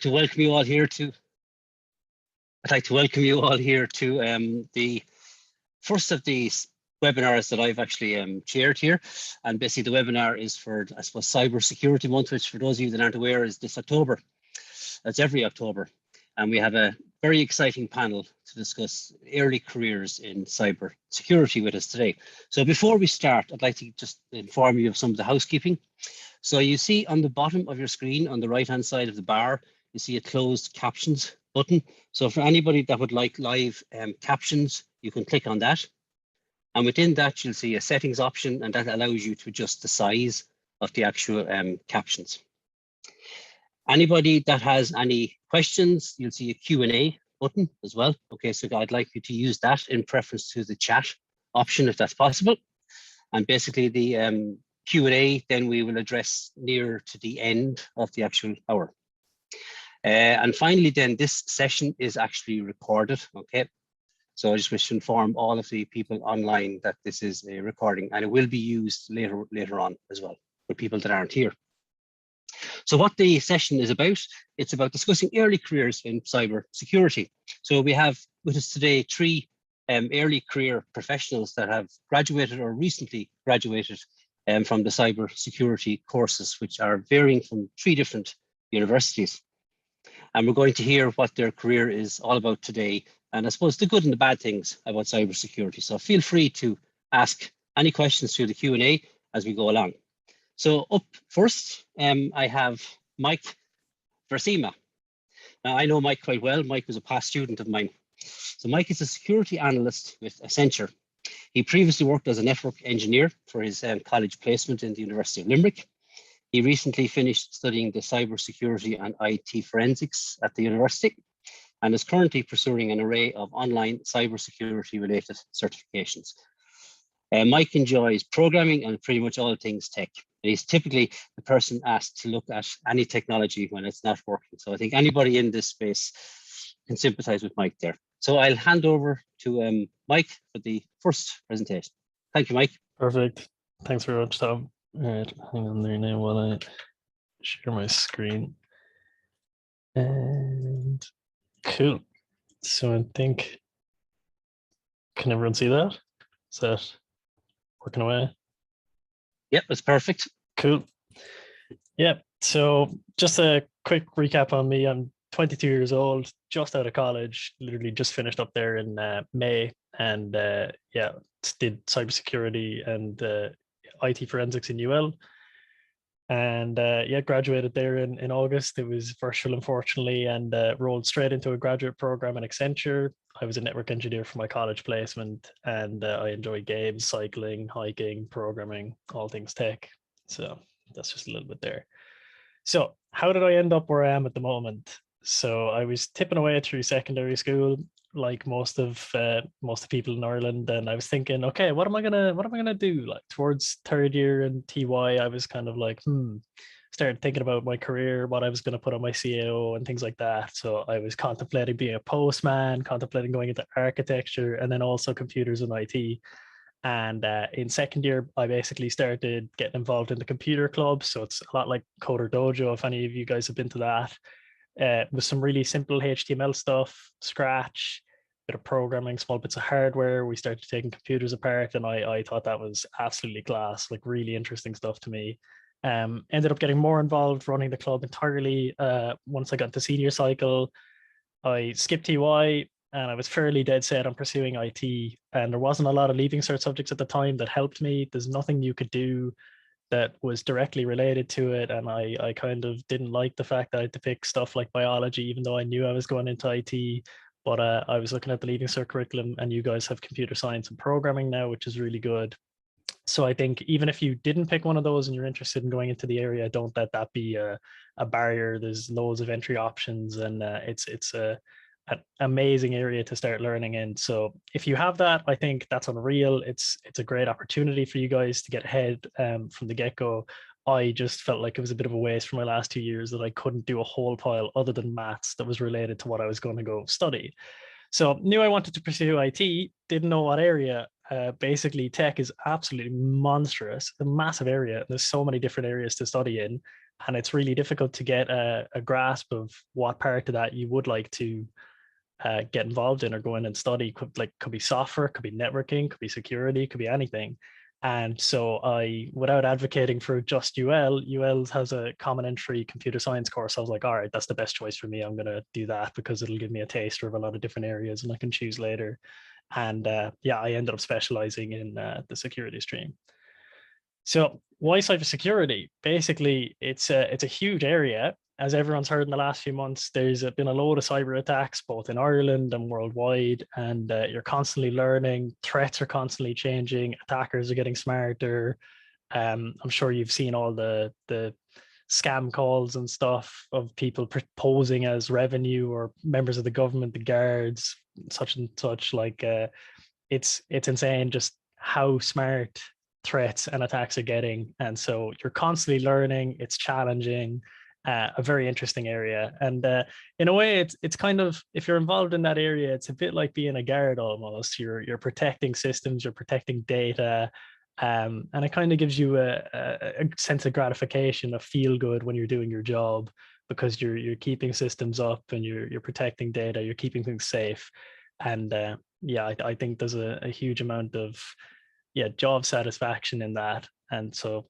to welcome you all here to. I'd like to welcome you all here to the first of these webinars that I've actually chaired here. And basically the webinar is for, I suppose, Cyber Security Month, which for those of you that aren't aware is this October. That's every October. And we have a very exciting panel to discuss early careers in cyber security with us today. So before we start, I'd like to just inform you of some of the housekeeping. So you see on the bottom of your screen, on the right-hand side of the bar, you see a closed captions button. So for anybody that would like live captions, you can click on that. And within that, you'll see a settings option, and that allows you to adjust the size of the actual captions. Anybody that has any questions, you'll see a Q&A button as well. Okay, so I'd like you to use that in preference to the chat option, if that's possible. And basically the Q&A, then we will address near to the end of the actual hour. And finally, then this session is actually recorded, okay? So I just wish to inform all of the people online that this is a recording, and it will be used later on as well for people that aren't here. So what the session is about, it's about discussing early careers in cyber security. So we have with us today three early career professionals that have graduated or recently graduated from the cyber security courses, which are varying from three different universities. And we're going to hear what their career is all about today, and I suppose the good and the bad things about cybersecurity. So feel free to ask any questions through the Q&A as we go along. So up first, I have Mike Vriesema. Now, I know Mike quite well. Mike was a past student of mine. So Mike is a security analyst with Accenture. He previously worked as a network engineer for his college placement in the University of Limerick. He recently finished studying the cybersecurity and IT forensics at the university and is currently pursuing an array of online cybersecurity related certifications. Mike enjoys programming and pretty much all things tech. And he's typically the person asked to look at any technology when it's not working. So I think anybody in this space can sympathize with Mike there. So I'll hand over to Mike for the first presentation. Thank you, Mike. Perfect. Thanks very much, Tom. All right, hang on there now while I share my screen. And cool. So I think, can everyone see that? Is that working away? Yep, that's perfect. Cool. Yeah, so just a quick recap on me. I'm 22 years old, just out of college, literally just finished up there in May, and yeah, did cybersecurity and IT forensics in UL, and yeah, graduated there in August. It was virtual, unfortunately, and rolled straight into a graduate program at Accenture. I was a network engineer for my college placement, and I enjoy games, cycling, hiking, programming, all things tech. So that's just a little bit there. So how did I end up where I am at the moment? So I was tipping away through secondary school, like most of people in Ireland, and I was thinking, okay, what am I gonna do? Like towards third year in TY, I was kind of like, started thinking about my career, what I was gonna put on my CAO and things like that. So I was contemplating being a postman, contemplating going into architecture, and then also computers and IT. And in second year, I basically started getting involved in the computer club. So it's a lot like Coder Dojo, if any of you guys have been to that. With some really simple HTML stuff, Scratch, bit of programming, small bits of hardware. We started taking computers apart, and I thought that was absolutely class, like really interesting stuff to me. Ended up getting more involved running the club entirely. Once I got to senior cycle, I skipped TY, and I was fairly dead set on pursuing IT. And there wasn't a lot of leaving cert subjects at the time that helped me. There's nothing you could do that was directly related to it, and I kind of didn't like the fact that I had to pick stuff like biology, even though I knew I was going into IT. But I was looking at the Leaving Cert curriculum, and you guys have computer science and programming now, which is really good. So I think even if you didn't pick one of those and you're interested in going into the area, don't let that be a barrier. There's loads of entry options, and it's an amazing area to start learning in. So if you have that, I think that's unreal. It's a great opportunity for you guys to get ahead from the get-go. I just felt like it was a bit of a waste for my last 2 years that I couldn't do a whole pile other than maths that was related to what I was going to go study. So knew I wanted to pursue IT, didn't know what area. Basically, tech is absolutely monstrous, a massive area. There's so many different areas to study in. and it's really difficult to get a grasp of what part of that you would like to get involved in or go in and study. Could be software, could be networking, could be security, could be anything. And so without advocating for just UL has a common entry computer science course. I was like, all right, that's the best choice for me. I'm going to do that because it'll give me a taster of a lot of different areas and I can choose later. And yeah, I ended up specializing in the security stream. So why cybersecurity? Basically, it's a huge area. As everyone's heard in the last few months, there's been a load of cyber attacks, both in Ireland and worldwide, and you're constantly learning. Threats are constantly changing. Attackers are getting smarter. I'm sure you've seen all the scam calls and stuff of people posing as revenue or members of the government, the guards, such and such. Like it's insane just how smart threats and attacks are getting. And so you're constantly learning. It's challenging. A very interesting area, and in a way, it's kind of, if you're involved in that area, it's a bit like being a guard almost. You're protecting systems, you're protecting data, and it kind of gives you a sense of gratification, a feel good when you're doing your job, because you're keeping systems up and you're protecting data, you're keeping things safe, and yeah, I think there's a huge amount of job satisfaction in that, and so.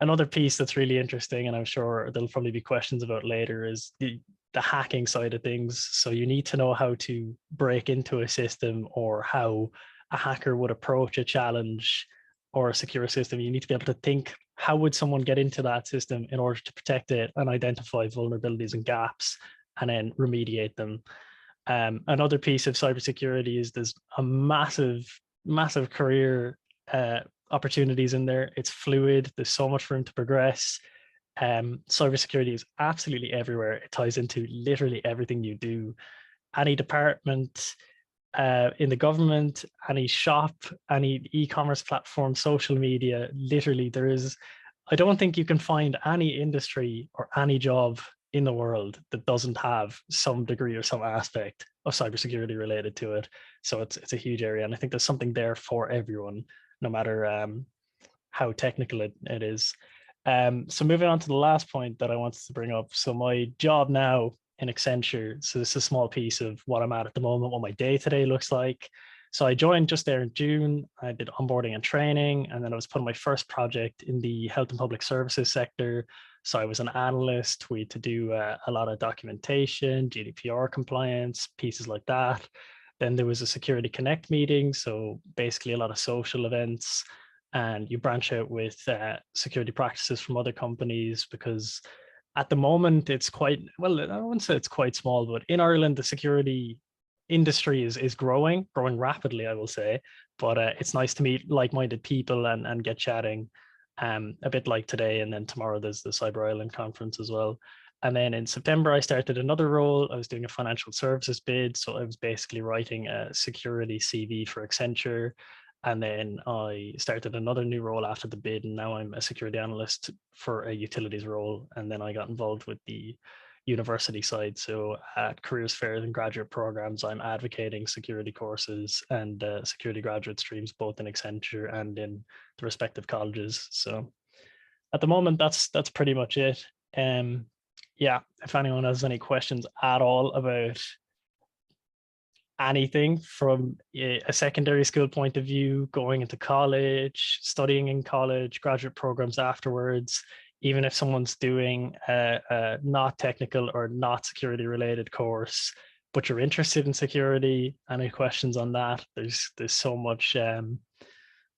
Another piece that's really interesting, and I'm sure there'll probably be questions about later, is the hacking side of things. So you need to know how to break into a system, or how a hacker would approach a challenge or a secure system. You need to be able to think, how would someone get into that system in order to protect it and identify vulnerabilities and gaps and then remediate them. Another piece of cybersecurity is there's a massive career opportunities in there. It's fluid. There's so much room to progress. Cybersecurity is absolutely everywhere. It ties into literally everything you do. Any department in the government, any shop, any e-commerce platform, social media, literally there is, I don't think you can find any industry or any job in the world that doesn't have some degree or some aspect of cybersecurity related to it. So it's a huge area. And I think there's something there for everyone, no matter how technical it is. So moving on to the last point that I wanted to bring up. So my job now in Accenture, so this is a small piece of what I'm at the moment, what my day-to-day looks like. So I joined just there in June. I did onboarding and training, and then I was put on my first project in the health and public services sector. So I was an analyst. We had to do a lot of documentation, GDPR compliance, pieces like that. Then there was a Security Connect meeting. So basically a lot of social events, and you branch out with security practices from other companies, because at the moment it's quite, well, I wouldn't say it's quite small, but in Ireland, the security industry is growing rapidly, I will say. But it's nice to meet like-minded people and get chatting, a bit like today. And then tomorrow there's the Cyber Island conference as well. And then in September, I started another role. I was doing a financial services bid. So I was basically writing a security CV for Accenture. And then I started another new role after the bid. And now I'm a security analyst for a utilities role. And then I got involved with the university side. So at careers fairs and graduate programs, I'm advocating security courses and security graduate streams, both in Accenture and in the respective colleges. So at the moment, that's pretty much it. Yeah, if anyone has any questions at all about anything from a secondary school point of view, going into college, studying in college, graduate programs afterwards, even if someone's doing a not technical or not security related course, but you're interested in security, any questions on that? There's so much,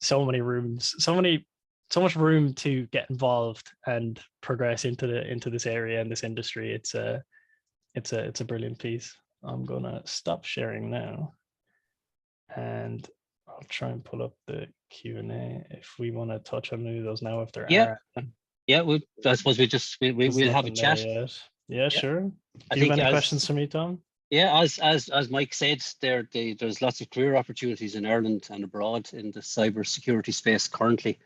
so many rooms, so much room to get involved and progress into this area and this industry. It's a brilliant piece. I'm gonna stop sharing now, and I'll try and pull up the Q&A if we want to touch on any of those now, if there are. Yeah, I suppose we'll have a chat. Yeah, sure. Do you have any questions for me, Tom? Yeah, as Mike said, there's lots of career opportunities in Ireland and abroad in the cybersecurity space currently.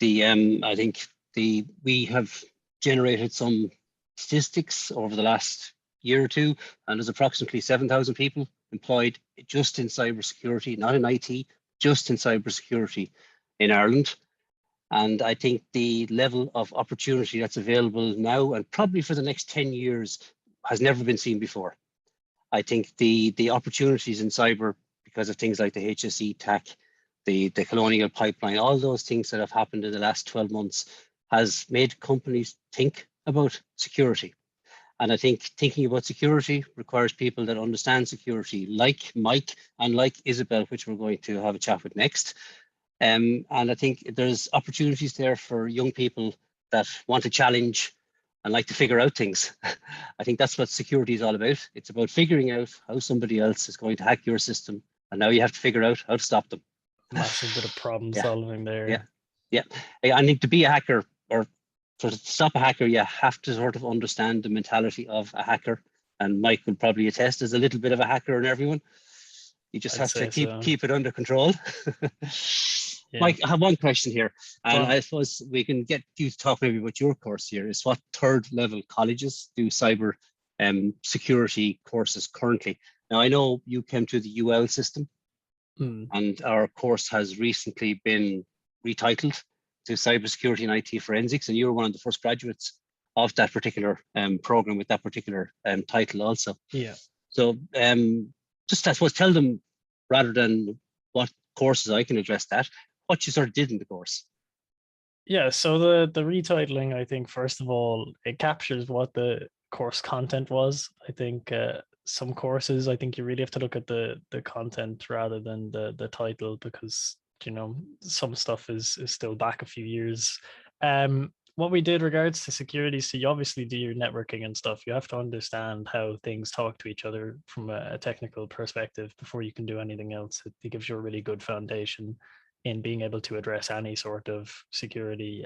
I think we have generated some statistics over the last year or two, and there's approximately 7,000 people employed just in cybersecurity, not in IT, just in cybersecurity in Ireland. And I think the level of opportunity that's available now and probably for the next 10 years has never been seen before. I think the opportunities in cyber, because of things like the HSE TAC, the colonial pipeline, all those things that have happened in the last 12 months has made companies think about security. And I think thinking about security requires people that understand security, like Mike and like Isabelle, which we're going to have a chat with next. And I think there's opportunities there for young people that want to challenge and like to figure out things. I think that's what security is all about. It's about figuring out how somebody else is going to hack your system. And now you have to figure out how to stop them. Massive bit of problem solving there. Yeah. I think to be a hacker or to stop a hacker, you have to sort of understand the mentality of a hacker. And Mike would probably attest there's a little bit of a hacker in everyone. You just have to keep it under control. Mike, I have one question here, and I suppose we can get you to talk maybe about your course here. Is what third level colleges do cyber security courses currently? Now, I know you came to the UL system, and our course has recently been retitled to Cybersecurity and IT Forensics, and you were one of the first graduates of that particular program with that particular title also. Yeah. So just I suppose tell them, rather than what courses, I can address that, what you sort of did in the course. Yeah, so the retitling, I think, first of all, it captures what the course content was. I think some courses, I think you really have to look at the content rather than the title, because, you know, some stuff is still back a few years. What we did regards to security, so you obviously do your networking and stuff. You have to understand how things talk to each other from a technical perspective before you can do anything else. It gives you a really good foundation in being able to address any sort of security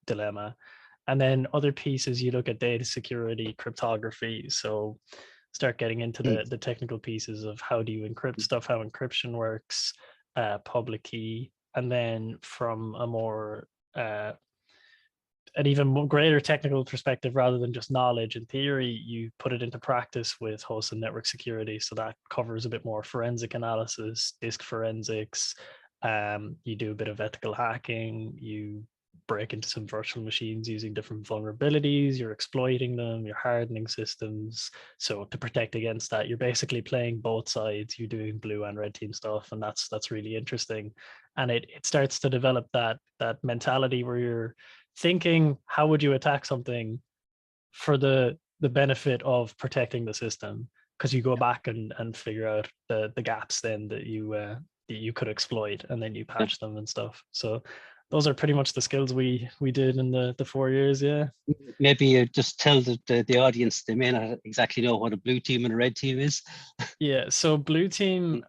dilemma. And then other pieces, you look at data security, cryptography. So start getting into the technical pieces of how do you encrypt stuff, how encryption works, public key. And then from a more an even more greater technical perspective, rather than just knowledge and theory, you put it into practice with host and network security. So that covers a bit more forensic analysis, disk forensics. You do a bit of ethical hacking. You break into some virtual machines using different vulnerabilities. You're exploiting them. You're hardening systems. So to protect against that, you're basically playing both sides. You're doing blue and red team stuff, and that's really interesting. And it starts to develop that mentality where you're thinking, how would you attack something for the benefit of protecting the system? Because you go back and figure out the gaps then that you could exploit, and then you patch them and stuff. So those are pretty much the skills we did in the 4 years. Yeah. Maybe you just tell the audience, they may not exactly know what a blue team and a red team is. Yeah. So blue teams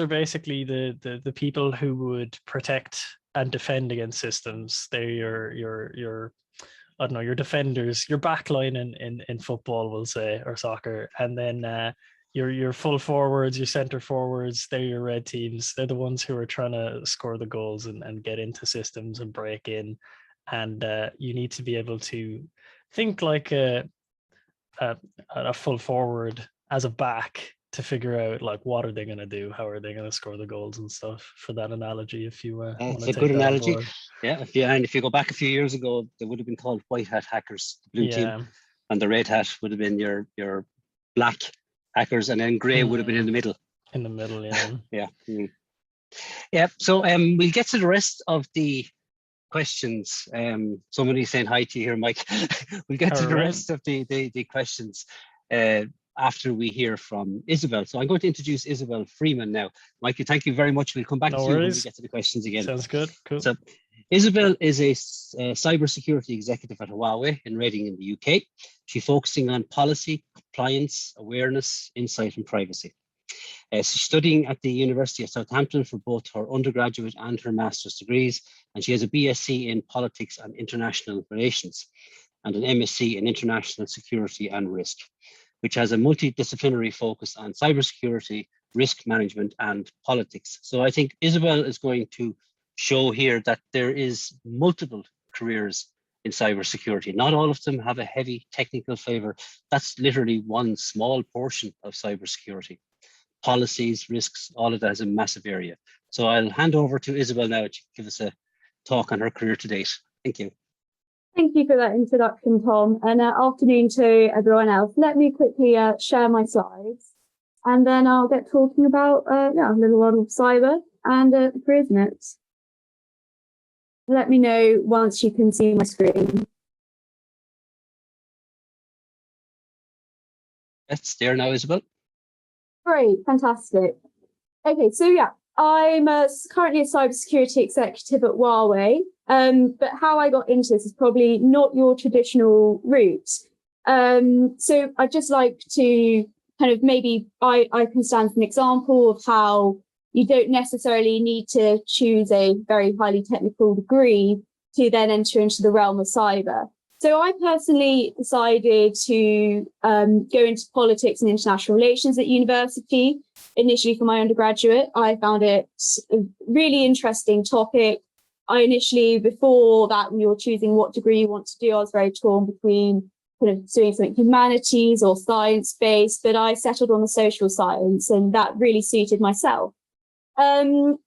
are basically the people who would protect and defend against systems. They're your I don't know, your defenders, your backline in football, we'll say, or soccer. And then your full forwards, your center forwards, they're your red teams. They're the ones who are trying to score the goals and get into systems and break in. And you need to be able to think like a full forward as a back, to figure out like what are they going to do, how are they going to score the goals and stuff, for that analogy, if you want to take a good analogy. Yeah, if you go back a few years ago, they would have been called white hat hackers, the blue team, and the red hat would have been your black hackers, and then grey would have been in the middle. Yeah. So we'll get to the rest of the questions. Somebody's saying hi to you here, Mike. We'll get to the rest of the questions after we hear from Isabelle. So I'm going to introduce Isabelle Freeman now. Mikey, thank you very much. We'll come back to you when we get to the questions again. Sounds good. Cool. So Isabelle is a cybersecurity executive at Huawei in Reading in the UK. She's focusing on policy, compliance, awareness, insight, and privacy. She's studying at the University of Southampton for both her undergraduate and her master's degrees, and she has a BSc in Politics and International Relations and an MSc in International Security and Risk, which has a multidisciplinary focus on cybersecurity, risk management, and politics. So I think Isabelle is going to show here that there is multiple careers in cybersecurity. Not all of them have a heavy technical flavor. That's literally one small portion of cybersecurity. Policies, risks, all of that is a massive area. So I'll hand over to Isabelle now to give us a talk on her career to date. Thank you. Thank you for that introduction, Tom, and afternoon to everyone else. Let me quickly share my slides, and then I'll get talking about a little world of cyber and careers next. Let me know once you can see my screen. It's there now, Isabelle. Great, fantastic. Okay, so yeah, I'm currently a cybersecurity executive at Huawei, but how I got into this is probably not your traditional route. So I'd just like to kind of maybe I can stand as an example of how you don't necessarily need to choose a very highly technical degree to then enter into the realm of cyber. So I personally decided to go into politics and international relations at university. Initially for my undergraduate, I found it a really interesting topic. I initially, before that, when you were choosing what degree you want to do, I was very torn between kind of doing something humanities or science-based, but I settled on the social science, and that really suited myself. And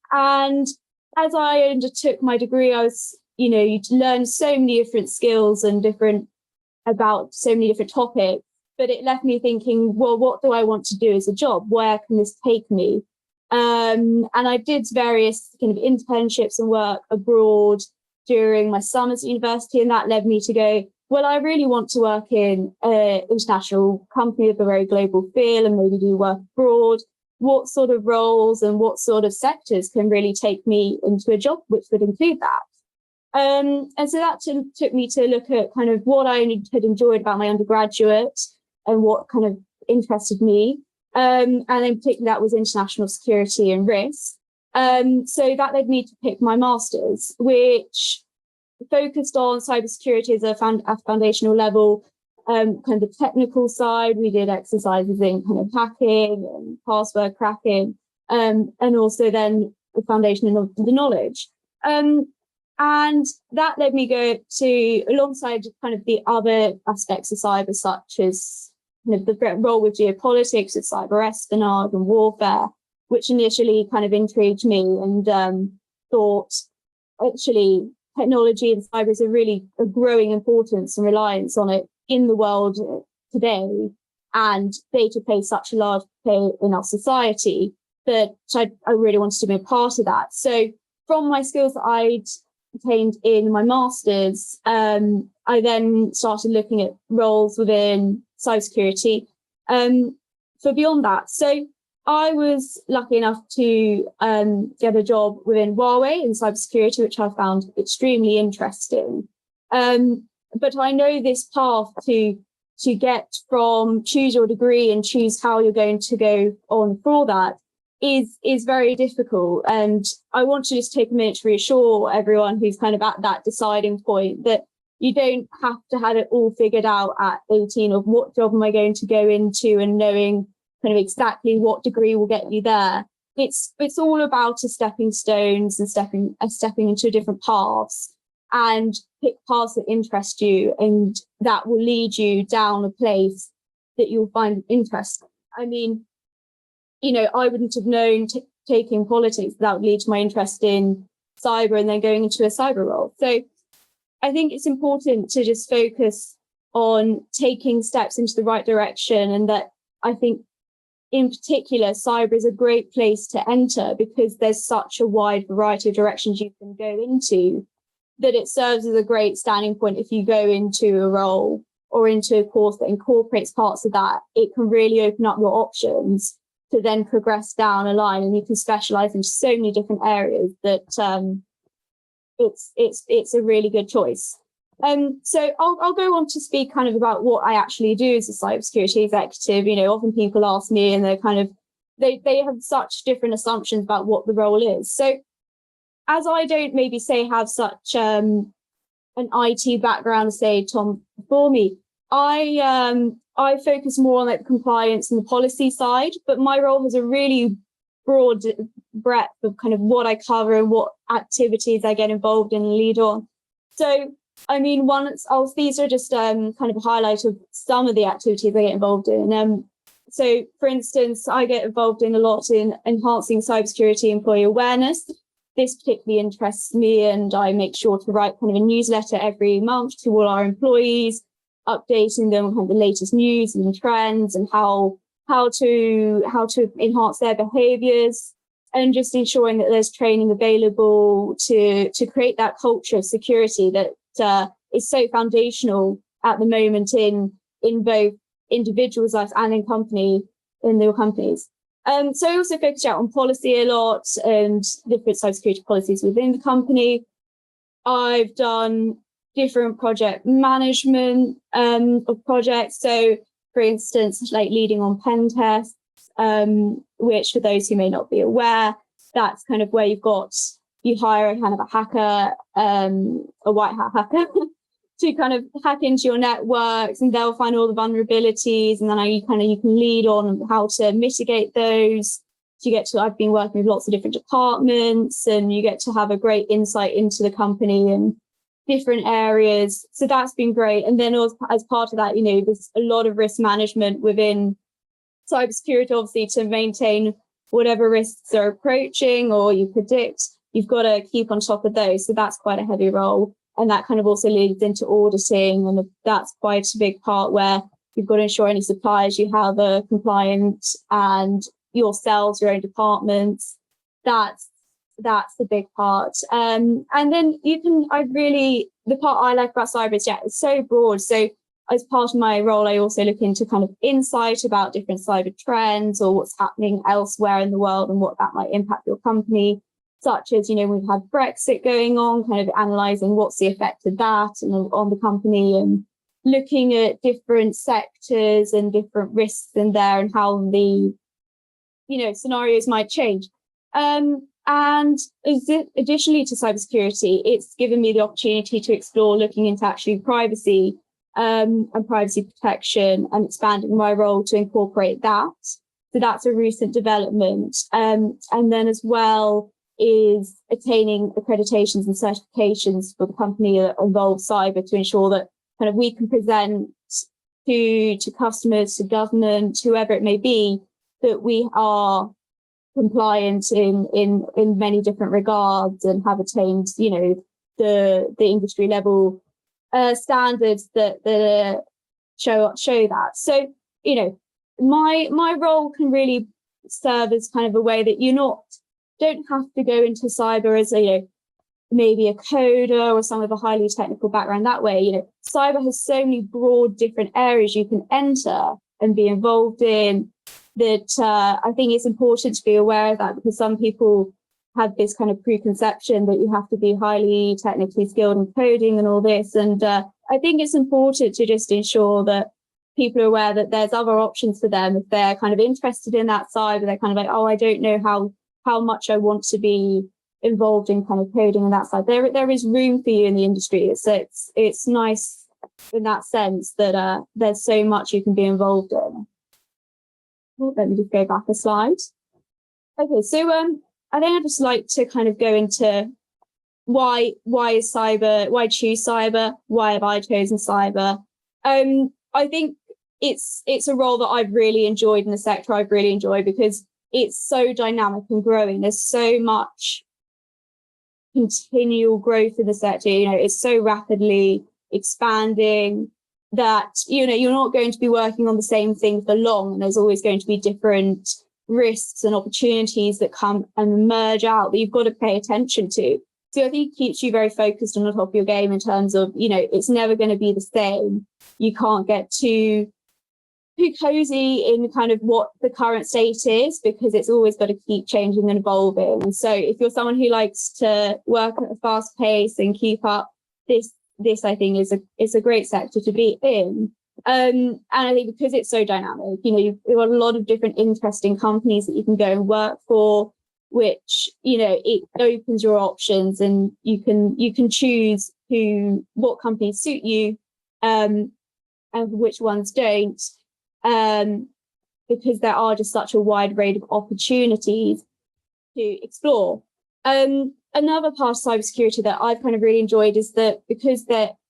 as I undertook my degree, I was, you learn so many different skills and about so many different topics, but it left me thinking, well, what do I want to do as a job? Where can this take me? And I did various kind of internships and work abroad during my summers at university, and that led me to go, well, I really want to work in an international company with a very global feel and maybe do work abroad. What sort of roles and what sort of sectors can really take me into a job which would include that? And so that took me to look at kind of what I had enjoyed about my undergraduate and what kind of interested me. And in particular, that was international security and risk. So that led me to pick my master's, which focused on cybersecurity as a foundational level, kind of the technical side. We did exercises in kind of hacking and password cracking, and also then the foundation of the knowledge. And that led me go to, alongside kind of the other aspects of cyber, such as kind of the role with geopolitics, with cyber espionage and warfare, which initially kind of intrigued me, and thought actually technology and cyber is a growing importance and reliance on it in the world today, and data plays such a large play in our society that I really wanted to be a part of that. So from my skills that I'd attained in my master's, I then started looking at roles within cybersecurity for beyond that. So I was lucky enough to get a job within Huawei in cybersecurity, which I found extremely interesting. But I know this path to get from choose your degree and choose how you're going to go on for that is very difficult. And I want to just take a minute to reassure everyone who's kind of at that deciding point that you don't have to have it all figured out at 18 of what job am I going to go into and knowing kind of exactly what degree will get you there. It's all about a stepping stones and stepping into different paths, and pick paths that interest you, and that will lead you down a place that you'll find interesting. I mean, I wouldn't have known taking politics that would lead to my interest in cyber and then going into a cyber role. So I think it's important to just focus on taking steps into the right direction, and that I think in particular, cyber is a great place to enter because there's such a wide variety of directions you can go into, that it serves as a great standing point. If you go into a role or into a course that incorporates parts of that, it can really open up your options to then progress down a line, and you can specialize in so many different areas that it's a really good choice. So I'll go on to speak kind of about what I actually do as a cybersecurity executive. Often people ask me, and they're kind of they have such different assumptions about what the role is. So as I don't maybe say have such an IT background, say Tom before me, I focus more on the compliance and the policy side, but my role has a really broad breadth of kind of what I cover and what activities I get involved in and lead on. So, I mean, these are just kind of a highlight of some of the activities I get involved in. So, for instance, I get involved in a lot in enhancing cybersecurity employee awareness. this particularly interests me, and I make sure to write kind of a newsletter every month to all our employees, updating them on the latest news and trends and how to enhance their behaviors, and just ensuring that there's training available to create that culture of security that is so foundational at the moment in both individuals' lives and in their companies. So I also focus out on policy a lot and different cybersecurity policies within the company. I've done different project management of projects. So, for instance, like leading on pen tests, which for those who may not be aware, that's kind of where you hire a kind of a hacker, a white hat hacker, to kind of hack into your networks, and they'll find all the vulnerabilities, and then you can lead on how to mitigate those. I've been working with lots of different departments, and you get to have a great insight into the company and different areas. So that's been great. And then as part of that, there's a lot of risk management within cybersecurity, obviously, to maintain whatever risks are approaching or you predict. You've got to keep on top of those. So that's quite a heavy role. And that kind of also leads into auditing. And that's quite a big part where you've got to ensure any suppliers you have are compliant, and yourselves, your own departments. That's the big part. And then the part I like about cyber is, it's so broad. So as part of my role, I also look into kind of insight about different cyber trends or what's happening elsewhere in the world and what that might impact your company. Such as, we've had Brexit going on, kind of analysing what's the effect of that on the company, and looking at different sectors and different risks in there and how the, scenarios might change. And additionally to cybersecurity, it's given me the opportunity to explore looking into actually privacy and privacy protection, and expanding my role to incorporate that. So that's a recent development. And then as well, is attaining accreditations and certifications for the company that involve cyber, to ensure that kind of we can present to customers, to government, whoever it may be, that we are compliant in many different regards and have attained, the industry level standards that show that. So, my role can really serve as kind of a way that don't have to go into cyber as maybe a coder or some of a highly technical background. That way, cyber has so many broad different areas you can enter and be involved in, that I think it's important to be aware of that, because some people have this kind of preconception that you have to be highly technically skilled in coding and all this. And I think it's important to just ensure that people are aware that there's other options for them if they're kind of interested in that side, or they're kind of like, oh, I don't know how much I want to be involved in kind of coding on that side. There is room for you in the industry. So it's nice in that sense that there's so much you can be involved in. Let me just go back a slide. Okay, so I think I'd just like to kind of go into why is cyber, why choose cyber, why have I chosen cyber? I think it's a role that I've really enjoyed in the sector. I've really enjoyed because it's so dynamic and growing. There's so much continual growth in the sector. It's so rapidly expanding that, you're not going to be working on the same thing for long. And there's always going to be different risks and opportunities that come and emerge out that you've got to pay attention to. So I think it keeps you very focused on the top of your game in terms of, it's never going to be the same. You can't get too cozy in kind of what the current state is, because it's always got to keep changing and evolving. And so if you're someone who likes to work at a fast pace and keep up, this I think is a great sector to be in. And I think because it's so dynamic, you've got a lot of different interesting companies that you can go and work for, which, it opens your options, and you can choose what companies suit you, and which ones don't. Because there are just such a wide range of opportunities to explore. Another part of cybersecurity that I've kind of really enjoyed is that because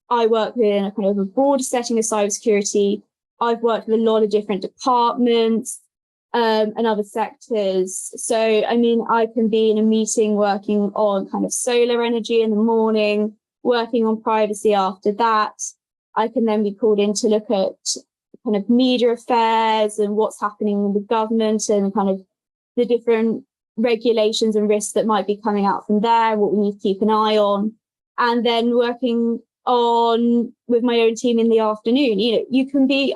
I work within a kind of a broader setting of cybersecurity, I've worked with a lot of different departments, and other sectors. So, I mean, I can be in a meeting working on kind of solar energy in the morning, working on privacy after that. I can then be called in to look at kind of media affairs and what's happening with government and kind of the different regulations and risks that might be coming out from there, what we need to keep an eye on. And then working on with my own team in the afternoon.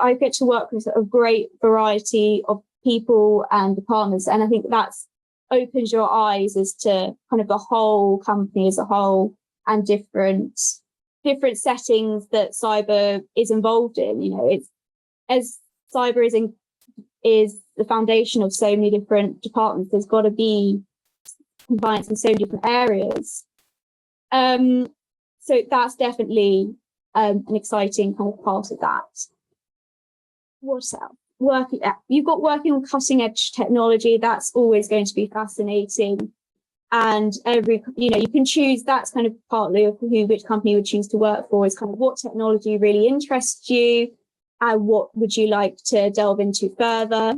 I get to work with a great variety of people and departments. And I think that's opens your eyes as to kind of the whole company as a whole and different settings that cyber is involved in. It's as cyber is the foundation of so many different departments, there's got to be compliance in so many different areas. So that's definitely an exciting kind of part of that. What else? You've got working on cutting edge technology. That's always going to be fascinating. And you can choose, that's kind of partly of which company you would choose to work for, is kind of what technology really interests you and what would you like to delve into further.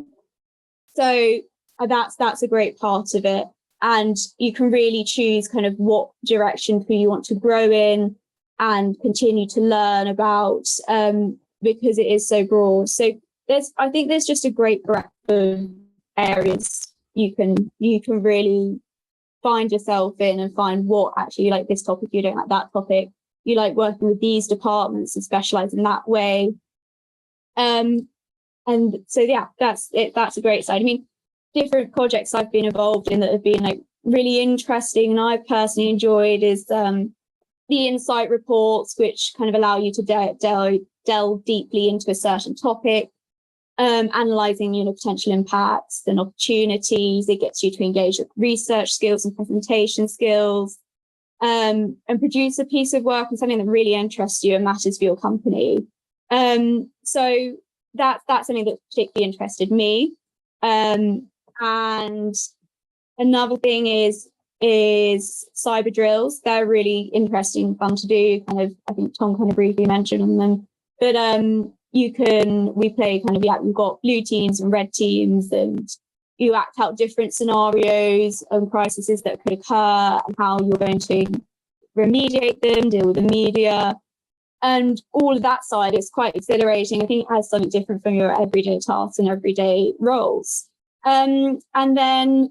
So that's a great part of it. And you can really choose kind of what direction you want to grow in and continue to learn about, because it is so broad. So I think there's just a great breadth of areas you can really find yourself in and find what actually you like this topic, you don't like that topic, you like working with these departments and specialize in that way. And so, yeah, that's it. That's a great side. I mean, different projects I've been involved in that have been like really interesting and I've personally enjoyed is the insight reports, which kind of allow you to delve deeply into a certain topic, analysing potential impacts and opportunities. It gets you to engage with research skills and presentation skills, and produce a piece of work and something that really interests you and matters for your company. So that's something that particularly interested me. And another thing is cyber drills. They're really interesting and fun to do. I think Tom kind of briefly mentioned on them, but we play you've got blue teams and red teams, and you act out different scenarios and crises that could occur and how you're going to remediate them, deal with the media. And all of that side is quite exhilarating. I think it has something different from your everyday tasks and everyday roles. And then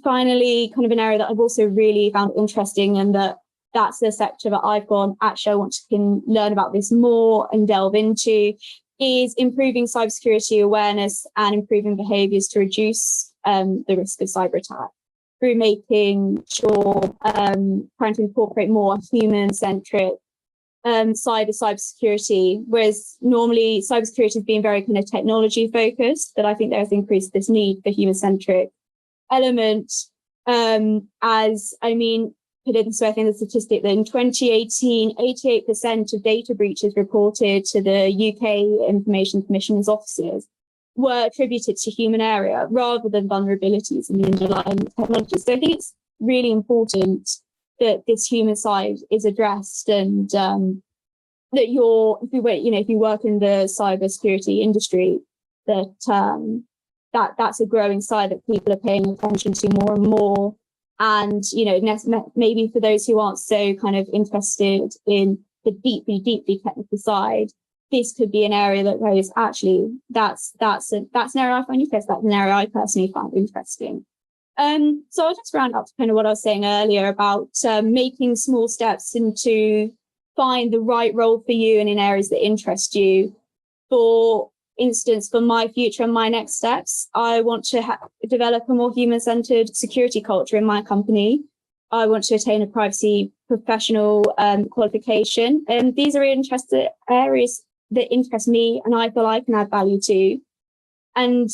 finally, kind of an area that I've also really found interesting, and that's the sector that I've gone, actually, I want to learn about this more and delve into, is improving cybersecurity awareness and improving behaviours to reduce the risk of cyber attack through making sure, trying to incorporate more human-centric side of cybersecurity, whereas normally cybersecurity has been very kind of technology focused, but I think there has increased this need for human-centric element. Put it this way, I think the statistic that in 2018, 88% of data breaches reported to the UK Information Commissioner's offices were attributed to human error rather than vulnerabilities in the underlying technology. So I think it's really important that this human side is addressed, and that if you work in the cybersecurity industry, that's a growing side that people are paying attention to more and more. And maybe for those who aren't so kind of interested in the deeply technical side, this could be an area that goes, actually, that's an area I find interesting. That's an area I personally find interesting. So I'll just round up to kind of what I was saying earlier about making small steps into find the right role for you and in areas that interest you. For instance, for my future and my next steps, I want to develop a more human-centered security culture in my company. I want to attain a privacy professional qualification. And these are areas that interest me and I feel I can add value to. And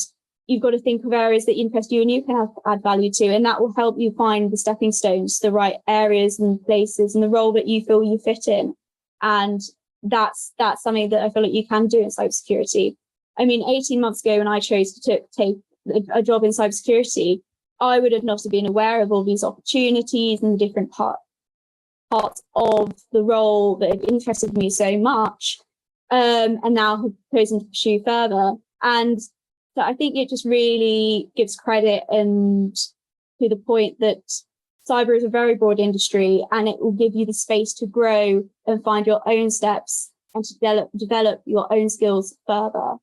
you've got to think of areas that interest you and you can add value to, and that will help you find the stepping stones, the right areas and places and the role that you feel you fit in. And that's something that I feel like you can do in cybersecurity. I mean, 18 months ago when I chose to take a job in cybersecurity, I would have not been aware of all these opportunities and the different parts of the role that have interested me so much, and now have chosen to pursue further. And So I think it just really gives credit and to the point that cyber is a very broad industry, and it will give you the space to grow and find your own steps and to develop your own skills further.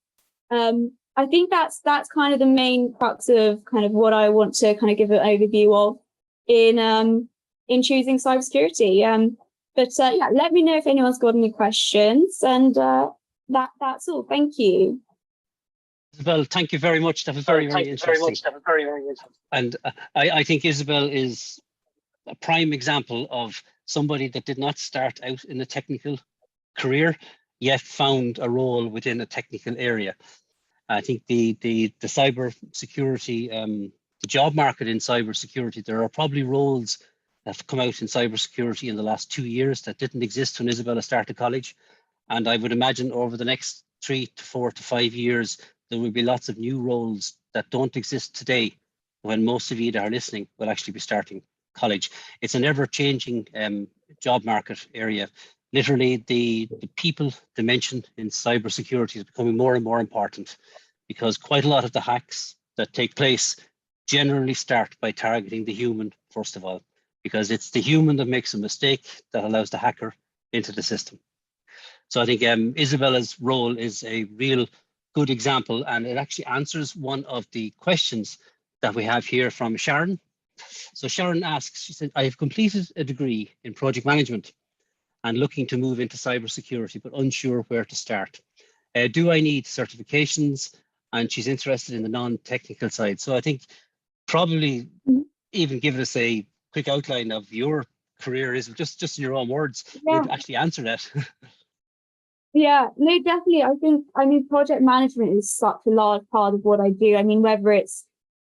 I think that's kind of the main crux of kind of what I want to kind of give an overview of in choosing cybersecurity. But yeah, let me know if anyone's got any questions, and that's all. Thank you. Isabelle, thank you very much. That was very, very interesting. And I think Isabelle is a prime example of somebody that did not start out in a technical career, yet found a role within a technical area. I think the cyber security, the job market in cyber security, there are probably roles that have come out in cyber security in the last 2 years that didn't exist when Isabelle started college. And I would imagine over the next 3 to 4 to 5 years, there will be lots of new roles that don't exist today when most of you that are listening will actually be starting college. It's an ever-changing job market area. Literally, the people dimension in cybersecurity is becoming more and more important, because quite a lot of the hacks that take place generally start by targeting the human first of all, because it's the human that makes a mistake that allows the hacker into the system. So I think Isabella's role is a real good example, and it actually answers one of the questions that we have here from Sharon. So Sharon asks, she said, I have completed a degree in project management and looking to move into cybersecurity, but unsure where to start. Do I need certifications? And she's interested in the non-technical side. So I think probably even give us a quick outline of your career, is just in your own words, would actually answer that. Yeah, no, definitely. I mean, project management is such a large part of what I do. I mean, whether it's,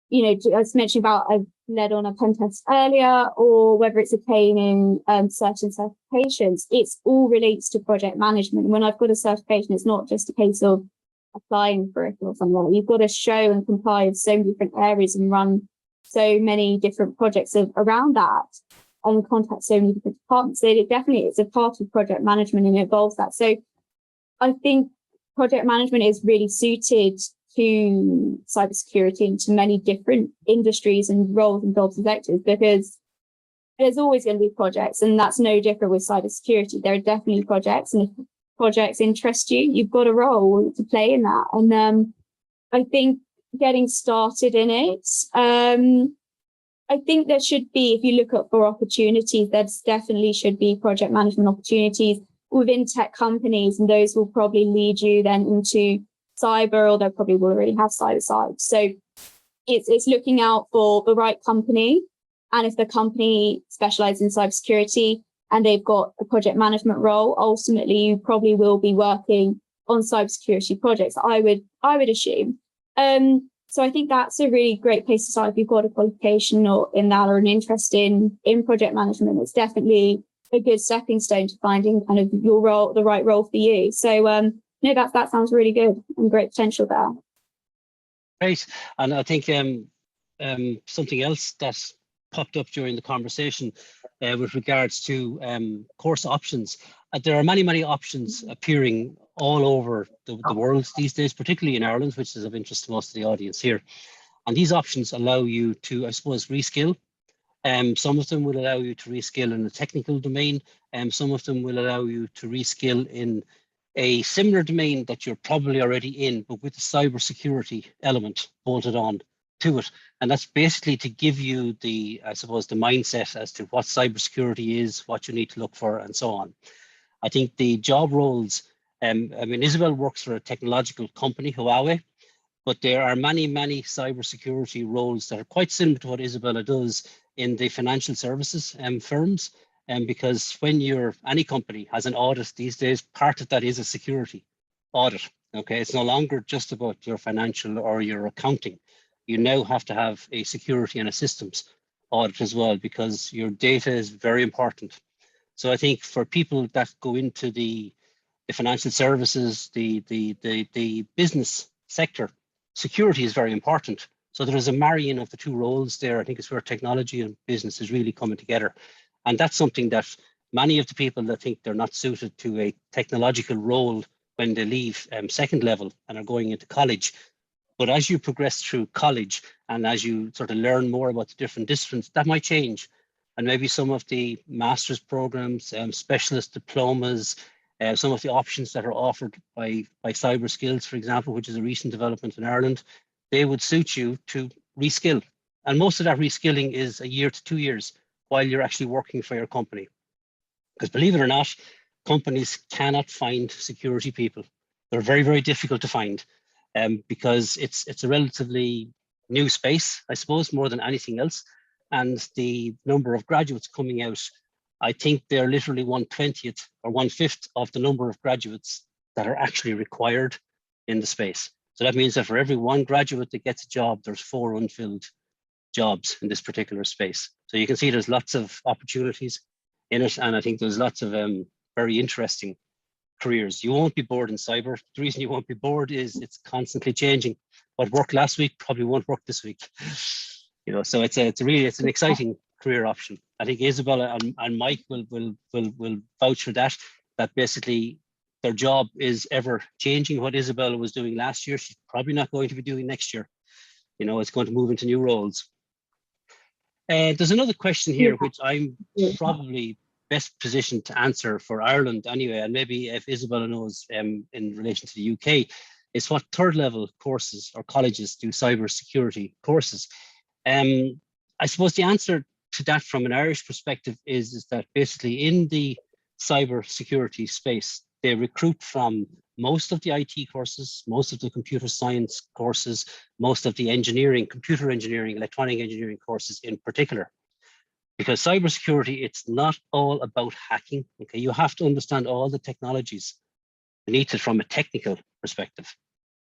you know, I was mentioning about I've led on a pen test earlier, or whether it's attaining certain certifications, it's all relates to project management. When I've got a certification, it's not just a case of applying for it or something like that. You've got to show and comply with so many different areas and run so many different projects around that and contact so many different departments. So it definitely is a part of project management and it involves that. So I think project management is really suited to cybersecurity and to many different industries and roles and jobs and sectors, because there's always going to be projects, and that's no different with cybersecurity. There are definitely projects, and if projects interest you, you've got a role to play in that. And I think getting started in it, I think there should be, if you look up for opportunities, there definitely should be project management opportunities within tech companies, and those will probably lead you then into cyber, or they probably will already have cyber side. So it's looking out for the right company, and if the company specializes in cybersecurity and they've got a project management role, ultimately you probably will be working on cybersecurity projects, I would assume. So I think that's a really great place to start if you've got a qualification or in that, or an interest in project management. It's definitely a good stepping stone to finding kind of your role, the right role for you. So no, that sounds really good and great potential there. Great. And I think something else that popped up during the conversation with regards to course options. There are many options appearing all over the world these days, particularly in Ireland, which is of interest to most of the audience here. And these options allow you to, I suppose, reskill. Some of them will allow you to reskill in a technical domain, and some of them will allow you to reskill in a similar domain that you're probably already in, but with the cybersecurity element bolted on to it. And that's basically to give you the, I suppose, the mindset as to what cybersecurity is, what you need to look for, and so on. I think the job roles, I mean, Isabelle works for a technological company, Huawei, but there are many cybersecurity roles that are quite similar to what Isabella does in the financial services firms. Because when any company has an audit these days, part of that is a security audit. Okay, it's no longer just about your financial or your accounting. You now have to have a security and a systems audit as well, because your data is very important. So I think for people that go into the financial services, the business sector, security is very important. So there is a marrying of the two roles there. I think it's where technology and business is really coming together. And that's something that many of the people that think they're not suited to a technological role when they leave second level and are going into college But as you progress through college and as you sort of learn more about the different disciplines, that might change. And maybe some of the master's programs, specialist diplomas, some of the options that are offered by Cyber Skills, for example, which is a recent development in Ireland, they would suit you to reskill. And most of that reskilling is a year to 2 years while you're actually working for your company. Because believe it or not, companies cannot find security people. They're very, very difficult to find because it's a relatively new space, I suppose, more than anything else. And the number of graduates coming out, I think they're literally 1/20th or 1/5 of the number of graduates that are actually required in the space. So that means that for every one graduate that gets a job, there's 4 unfilled jobs in this particular space. So you can see there's lots of opportunities in it. And I think there's lots of very interesting careers. You won't be bored in cyber. The reason you won't be bored is it's constantly changing. What worked last week probably won't work this week. You know, so it's an exciting career option. I think Isabelle and Mike will vouch for that. That basically their job is ever changing. What Isabelle was doing last year, she's probably not going to be doing next year. You know, it's going to move into new roles. There's another question here, which I'm probably best positioned to answer for Ireland anyway, and maybe if Isabelle knows in relation to the UK, is what third level courses or colleges do cyber security courses. I suppose the answer to that from an Irish perspective is that basically in the cyber security space, they recruit from most of the IT courses, most of the computer science courses, most of the engineering, computer engineering, electronic engineering courses in particular. Because cybersecurity, it's not all about hacking. Okay, you have to understand all the technologies beneath it from a technical perspective.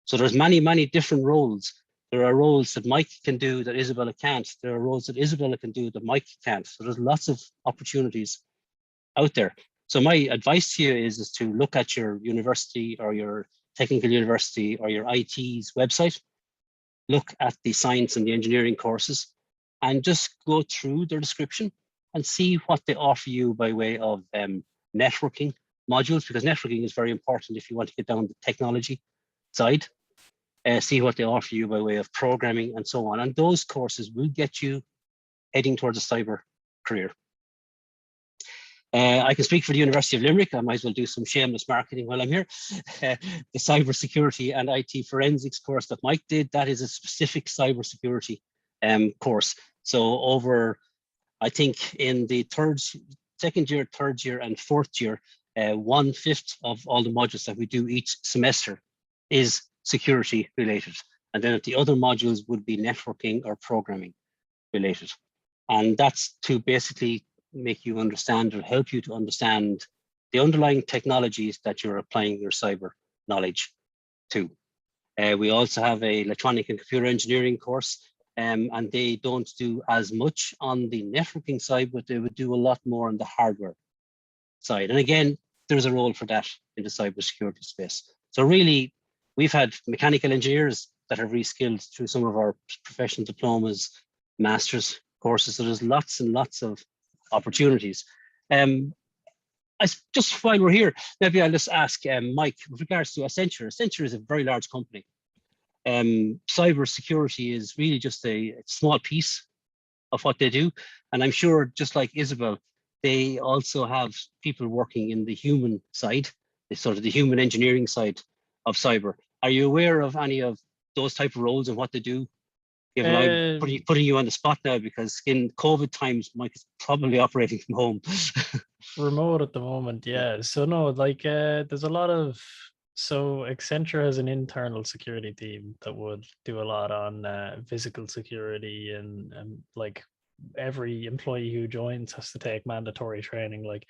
So there's many, many different roles. There are roles that Mike can do that Isabelle can't. There are roles that Isabelle can do that Mike can't. So there's lots of opportunities out there. So my advice to you is to look at your university or your technical university or your IT's website, look at the science and the engineering courses, and just go through their description and see what they offer you by way of networking modules, because networking is very important if you want to get down the technology side. See what they offer you by way of programming and so on. And those courses will get you heading towards a cyber career. I can speak for the University of Limerick. I might as well do some shameless marketing while I'm here. The cybersecurity and IT forensics course that Mike did, that is a specific cybersecurity course. So over, I think in the second year, third year, and fourth year, 1/5 of all the modules that we do each semester is security related. And then the other modules would be networking or programming related. And that's to basically make you understand or help you to understand the underlying technologies that you're applying your cyber knowledge to. We also have a electronic and computer engineering course, and they don't do as much on the networking side, but they would do a lot more on the hardware side. And again, there's a role for that in the cybersecurity space. So really, we've had mechanical engineers that have reskilled through some of our professional diplomas, master's courses. So there's lots and lots of opportunities. Just while we're here, maybe I'll just ask Mike, with regards to Accenture. Accenture is a very large company. Cyber security is really just a small piece of what they do. And I'm sure, just like Isabelle, they also have people working in the human side, sort of the human engineering side of cyber. Are you aware of any of those type of roles and what they do? Given I'm putting you on the spot now, because in COVID times, Mike is probably operating from home. Remote at the moment, yeah. So no, like there's a lot of, so Accenture has an internal security team that would do a lot on physical security, and like every employee who joins has to take mandatory training. Like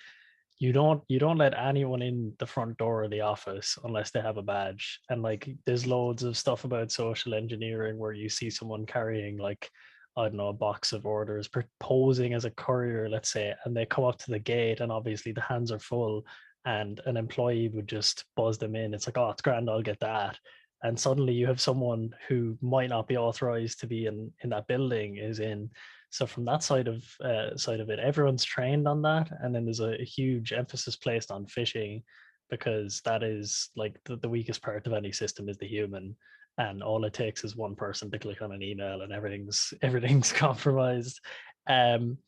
you don't let anyone in the front door of the office unless they have a badge. And like there's loads of stuff about social engineering where you see someone carrying, like, I don't know, a box of orders, posing as a courier, let's say, and they come up to the gate and obviously the hands are full, and an employee would just buzz them in. It's like, oh, it's grand, I'll get that. And suddenly you have someone who might not be authorized to be in that building is in. So from that side of it, everyone's trained on that. And then there's a huge emphasis placed on phishing, because that is like the weakest part of any system is the human. and all it takes is one person to click on an email and everything's compromised. And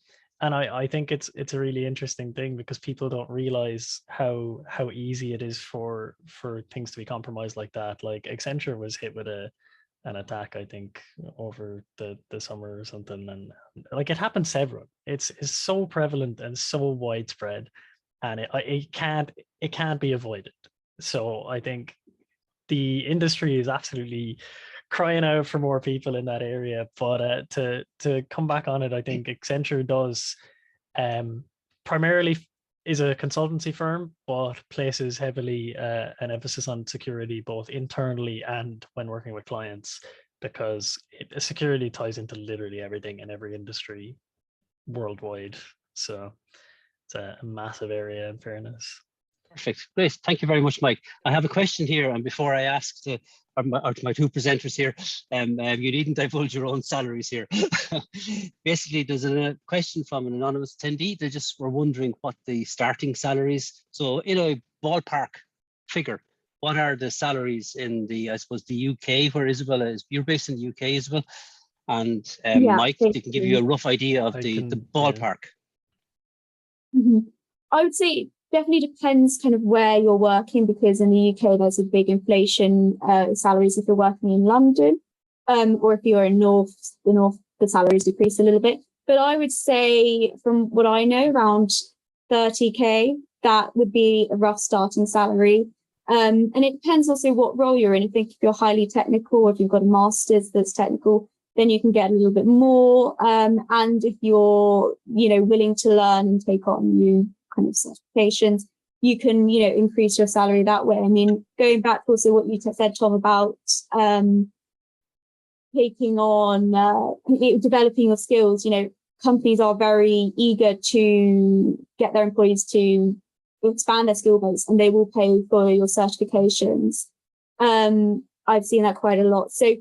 I think it's a really interesting thing, because people don't realize how easy it is for things to be compromised like that. Like Accenture was hit with an attack, I think, over the summer or something, and like it happened several. It's so prevalent and so widespread, and it can't be avoided. So I think the industry is absolutely crying out for more people in that area. But to come back on it, I think Accenture does primarily is a consultancy firm, but places heavily an emphasis on security, both internally and when working with clients, because security ties into literally everything in every industry worldwide. So it's a massive area, in fairness. Perfect. Great. Thank you very much, Mike. I have a question here, and before I ask to my two presenters here, you needn't divulge your own salaries here. Basically, there's a question from an anonymous attendee. They just were wondering what the starting salaries. So, in a ballpark figure, what are the salaries in I suppose, the UK, where Isabelle is? You're based in the UK, Isabelle, and Mike, they can give you a rough idea of the ballpark. Yeah. I would say definitely depends kind of where you're working, because in the UK there's a big inflation salaries if you're working in London, or if you're in the north the salaries decrease a little bit. But I would say, from what I know, around 30k, that would be a rough starting salary. And it depends also what role you're in. I think if you're highly technical, or if you've got a master's that's technical, then you can get a little bit more. And if you're, willing to learn and take on new kind of certifications, you can, increase your salary that way. I mean, going back to also what you said, Tom, about taking on, developing your skills, companies are very eager to get their employees to expand their skill base, and they will pay for your certifications. I've seen that quite a lot. So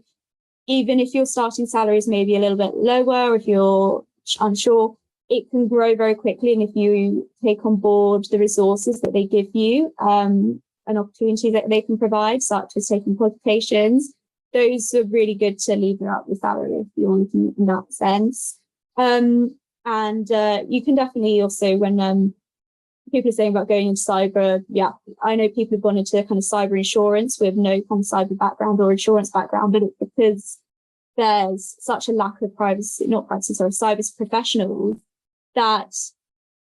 even if your starting salary is maybe a little bit lower, if you're unsure, it can grow very quickly. And if you take on board the resources that they give you, and opportunities that they can provide, such as taking qualifications, those are really good to lever up the salary if you're looking in that sense. And you can definitely also, when people are saying about going into cyber, yeah, I know people have gone into kind of cyber insurance with no kind of cyber background or insurance background, but it's because there's such a lack of cyber professionals, that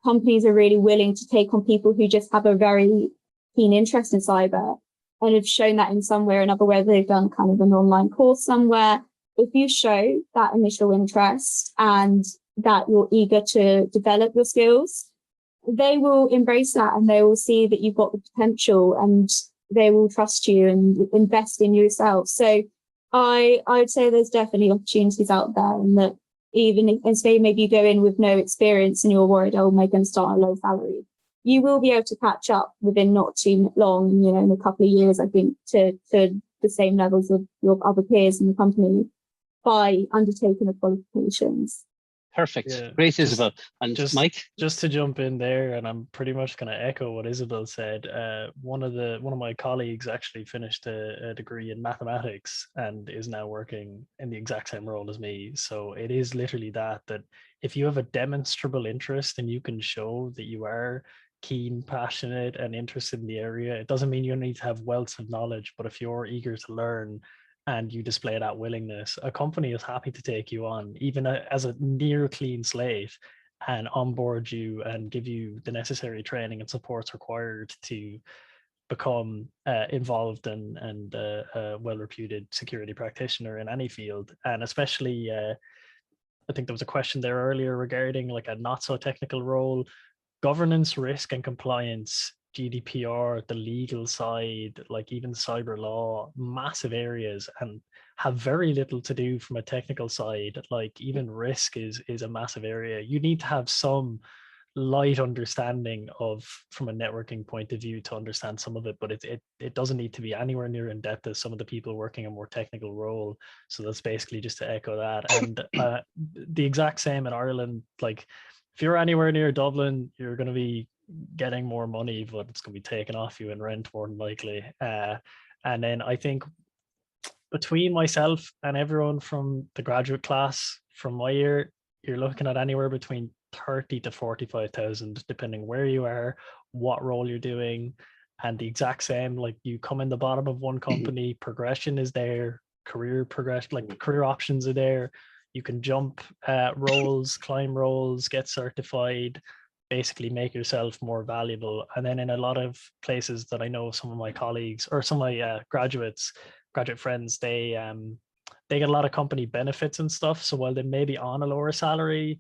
companies are really willing to take on people who just have a very keen interest in cyber and have shown that in some way or another, whether they've done kind of an online course somewhere. If you show that initial interest and that you're eager to develop your skills, they will embrace that, and they will see that you've got the potential, and they will trust you and invest in yourself. So I would say there's definitely opportunities out there, and that even if, say, maybe you go in with no experience and you're worried, oh, am I going to start on a low salary? You will be able to catch up within not too long, in a couple of years, I think, to the same levels of your other peers in the company by undertaking the qualifications. Perfect. Yeah, great, Isabelle. And Mike? Just to jump in there, and I'm pretty much going to echo what Isabelle said. One of my colleagues actually finished a degree in mathematics and is now working in the exact same role as me. So it is literally that if you have a demonstrable interest and you can show that you are keen, passionate, and interested in the area, it doesn't mean you need to have wealth of knowledge, but if you're eager to learn and you display that willingness, a company is happy to take you on, even as a near clean slate, and onboard you and give you the necessary training and supports required to become involved and a well-reputed security practitioner in any field. And especially, I think there was a question there earlier regarding like a not so technical role. Governance, risk, and compliance, GDPR, the legal side, like even cyber law, massive areas, and have very little to do from a technical side. Like even risk is a massive area. You need to have some light understanding of, from a networking point of view, to understand some of it, but it doesn't need to be anywhere near in depth as some of the people working a more technical role. So that's basically just to echo that. And the exact same in Ireland. Like if you're anywhere near Dublin, you're going to be getting more money, but it's going to be taken off you in rent more than likely. And then I think between myself and everyone from the graduate class from my year, you're looking at anywhere between 30 to 45,000, depending where you are, what role you're doing, and the exact same. Like you come in the bottom of one company, progression is there, career progression, like career options are there. You can jump roles, climb roles, get certified, basically make yourself more valuable. And then in a lot of places that I know, some of my colleagues or some of my graduate friends, they get a lot of company benefits and stuff. So while they may be on a lower salary,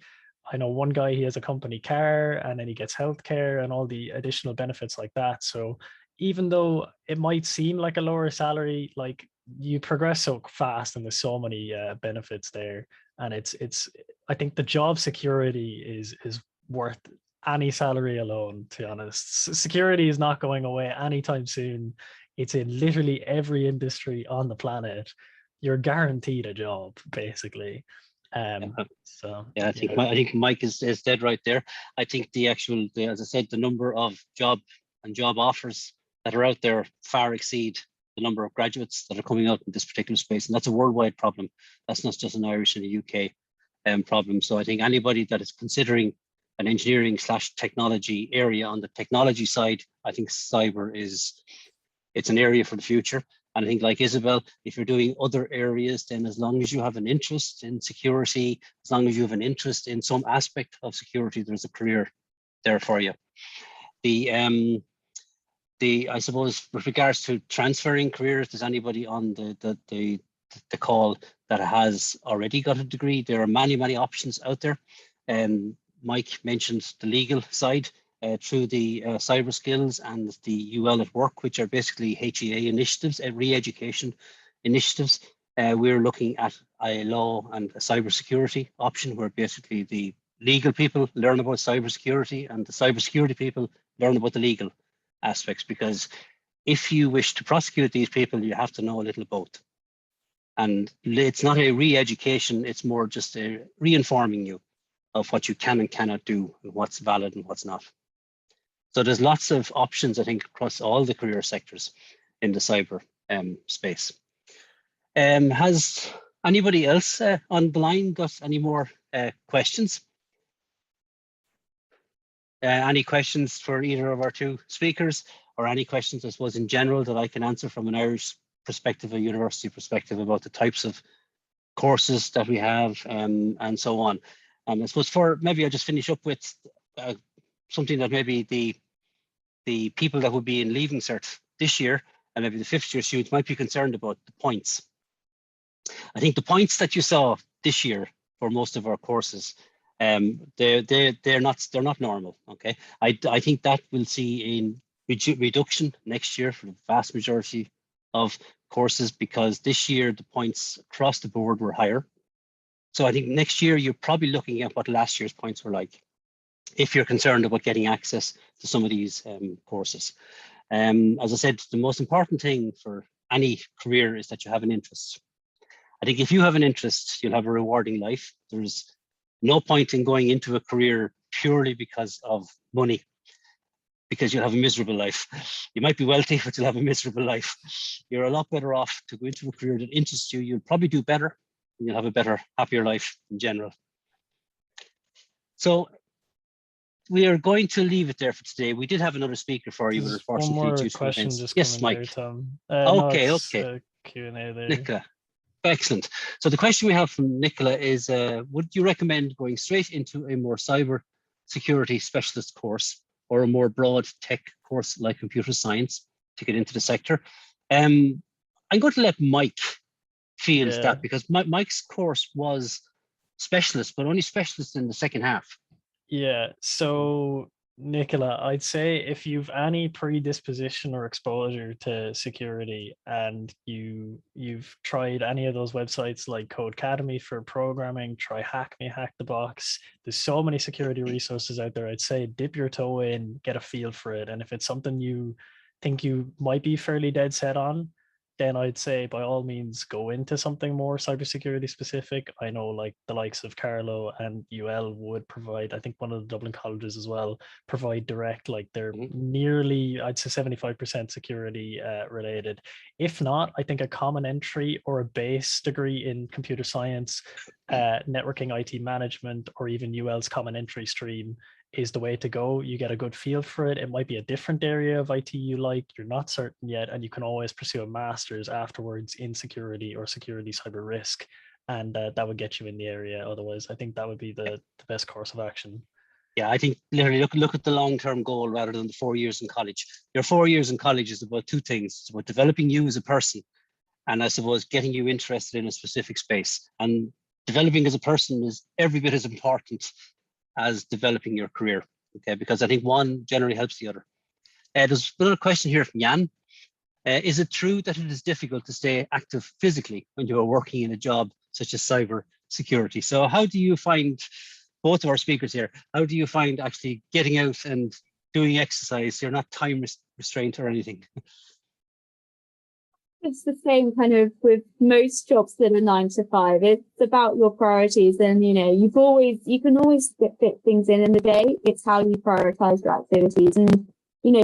I know one guy, he has a company car and then he gets healthcare and all the additional benefits like that. So even though it might seem like a lower salary, like you progress so fast and there's so many benefits there. And it's I think the job security is worth any salary alone, to be honest. Security is not going away anytime soon. It's in literally every industry on the planet. You're guaranteed a job, basically. So yeah, I think Mike is dead right there. I think as I said, the number of job offers that are out there far exceed the number of graduates that are coming out in this particular space, and that's a worldwide problem. That's not just an Irish and a UK problem. So I think anybody that is considering an engineering / technology area on the technology side, I think cyber it's an area for the future. And I think, like Isabelle, if you're doing other areas, then as long as you have an interest in security, as long as you have an interest in some aspect of security, there's a career there for you. I suppose with regards to transferring careers, does anybody on the call that has already got a degree? There are many options out there. Mike mentioned the legal side through the cyber skills and the UL at Work, which are basically HEA initiatives, re-education initiatives. We're looking at a law and a cybersecurity option where basically the legal people learn about cybersecurity and the cybersecurity people learn about the legal aspects, because if you wish to prosecute these people, you have to know a little both. And it's not a re-education, it's more just a re-informing you of what you can and cannot do and what's valid and what's not. So there's lots of options, I think, across all the career sectors in the cyber space. Has anybody else on the line got any more questions? Any questions for either of our two speakers, or any questions, I suppose, in general that I can answer from an Irish perspective, a university perspective, about the types of courses that we have and so on. And I suppose maybe I'll just finish up with something that maybe the people that would be in Leaving Cert this year and maybe the 5th year students might be concerned about, the points. I think the points that you saw this year for most of our courses, they're not normal. Okay, I think that we'll see a reduction next year for the vast majority of courses, because this year the points across the board were higher. So I think next year you're probably looking at what last year's points were like, if you're concerned about getting access to some of these courses. As I said, the most important thing for any career is that you have an interest. I think if you have an interest, you'll have a rewarding life. There's no point in going into a career purely because of money, because you'll have a miserable life. You might be wealthy, but you'll have a miserable life. You're a lot better off to go into a career that interests you. You'll probably do better, and you'll have a better, happier life in general. So we are going to leave it there for today. We did have another speaker for you, but unfortunately, one more due to question events. just Yes, coming Mike. there, Tom. Okay. Q&A there. Nicola. Excellent. So the question we have from Nicola is, would you recommend going straight into a more cyber security specialist course or a more broad tech course like computer science to get into the sector? I'm going to let Mike field that, because Mike's course was specialist, but only specialist in the second half. Yeah, so Nicola, I'd say if you've any predisposition or exposure to security and you've tried any of those websites like Codecademy for programming, try Hack Me, Hack the Box. There's so many security resources out there. I'd say dip your toe in, get a feel for it. And if it's something you think you might be fairly dead set on, then I'd say by all means go into something more cybersecurity specific. I know like the likes of Carlo and UL would provide, I think one of the Dublin colleges as well, provide direct, like they're nearly, I'd say 75% security related. If not, I think a common entry or a base degree in computer science, networking, IT management, or even UL's common entry stream is the way to go. You get a good feel for it. It might be a different area of IT you like, you're not certain yet, and you can always pursue a master's afterwards in security or security cyber risk, and that would get you in the area. Otherwise, I think that would be the best course of action. Yeah, I think literally look at the long-term goal rather than the 4 years in college. Your 4 years in college is about two things. It's about developing you as a person, and I suppose getting you interested in a specific space. And developing as a person is every bit as important as developing your career, okay? Because I think one generally helps the other. There's another question here from Jan. Is it true that it is difficult to stay active physically when you are working in a job such as cyber security? So how do you find, both of our speakers here, how do you find actually getting out and doing exercise? You're not time restrained or anything. It's the same kind of with most jobs that are 9 to 5. It's about your priorities, and you can always fit things in the day. It's how you prioritize your activities. And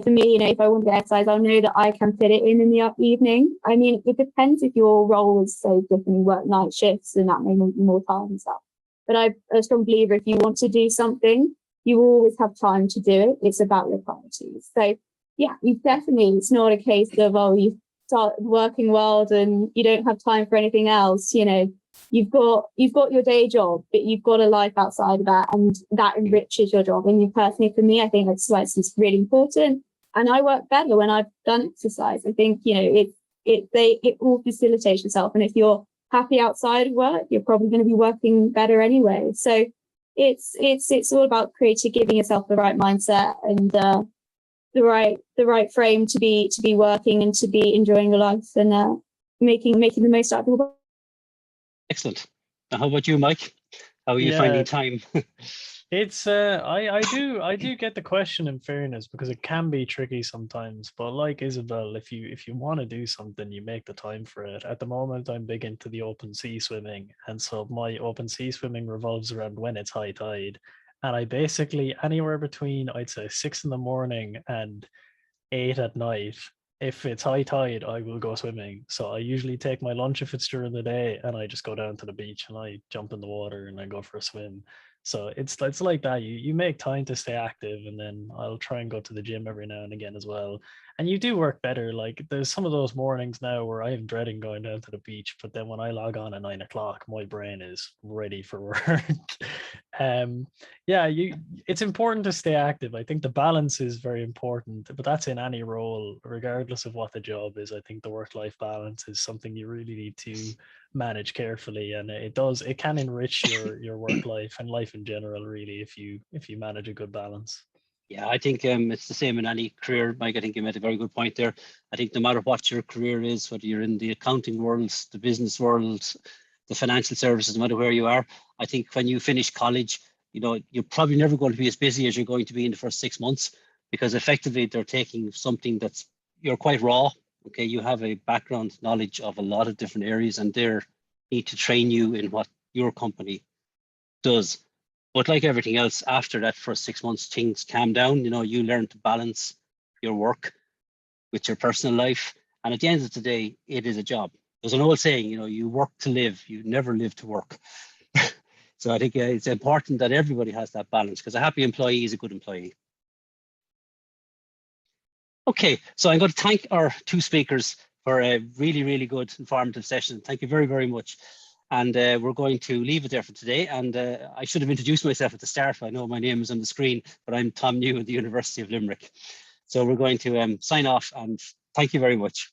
for me, if I want to exercise, I'll know that I can fit it in the evening. I mean, it depends if your role is so different. You work night shifts, and that may need more time and stuff. But I'm a strong believer, if you want to do something, you always have time to do it. It's about your priorities. So yeah, it's not a case of, you start working world and you don't have time for anything else. You've got your day job, but you've got a life outside of that, and that enriches your job. And personally, for me, I think that's why it's really important. And I work better when I've done exercise. I think it all facilitates yourself, and if you're happy outside of work, you're probably going to be working better anyway. So it's all about giving yourself the right mindset and the right frame to be working and to be enjoying your life and making the most out of it. Excellent. Now, how about you, Mike? How are you finding time? It's I do get the question, in fairness, because it can be tricky sometimes. But like Isabelle, if you want to do something, you make the time for it. At the moment, I'm big into the open sea swimming, and so my open sea swimming revolves around when it's high tide. And I basically, anywhere between, I'd say, 6 in the morning and 8 at night, if it's high tide, I will go swimming. So I usually take my lunch if it's during the day, and I just go down to the beach and I jump in the water and I go for a swim. So it's like that. You make time to stay active, and then I'll try and go to the gym every now and again as well. And you do work better. Like there's some of those mornings now where I am dreading going down to the beach, but then when I log on at 9 o'clock, my brain is ready for work. It's important to stay active. I think the balance is very important, but that's in any role, regardless of what the job is. I think the work-life balance is something you really need to manage carefully, and it can enrich your work life and life in general, really, if you manage a good balance. Yeah, I think it's the same in any career, Mike. I think you made a very good point there. I think no matter what your career is, whether you're in the accounting world, the business world, the financial services, no matter where you are, I think when you finish college, you're probably never going to be as busy as you're going to be in the first 6 months, because effectively they're taking something you're quite raw. Okay, you have a background knowledge of a lot of different areas, and they need to train you in what your company does. But like everything else, after that first 6 months, things calm down. You learn to balance your work with your personal life. And at the end of the day, it is a job. There's an old saying, you work to live, you never live to work. So I think it's important that everybody has that balance, because a happy employee is a good employee. Okay, so I'm going to thank our two speakers for a really, really good informative session. Thank you very, very much. And we're going to leave it there for today. And I should have introduced myself at the start. I know my name is on the screen, but I'm Tom New at the University of Limerick. So we're going to sign off, and thank you very much.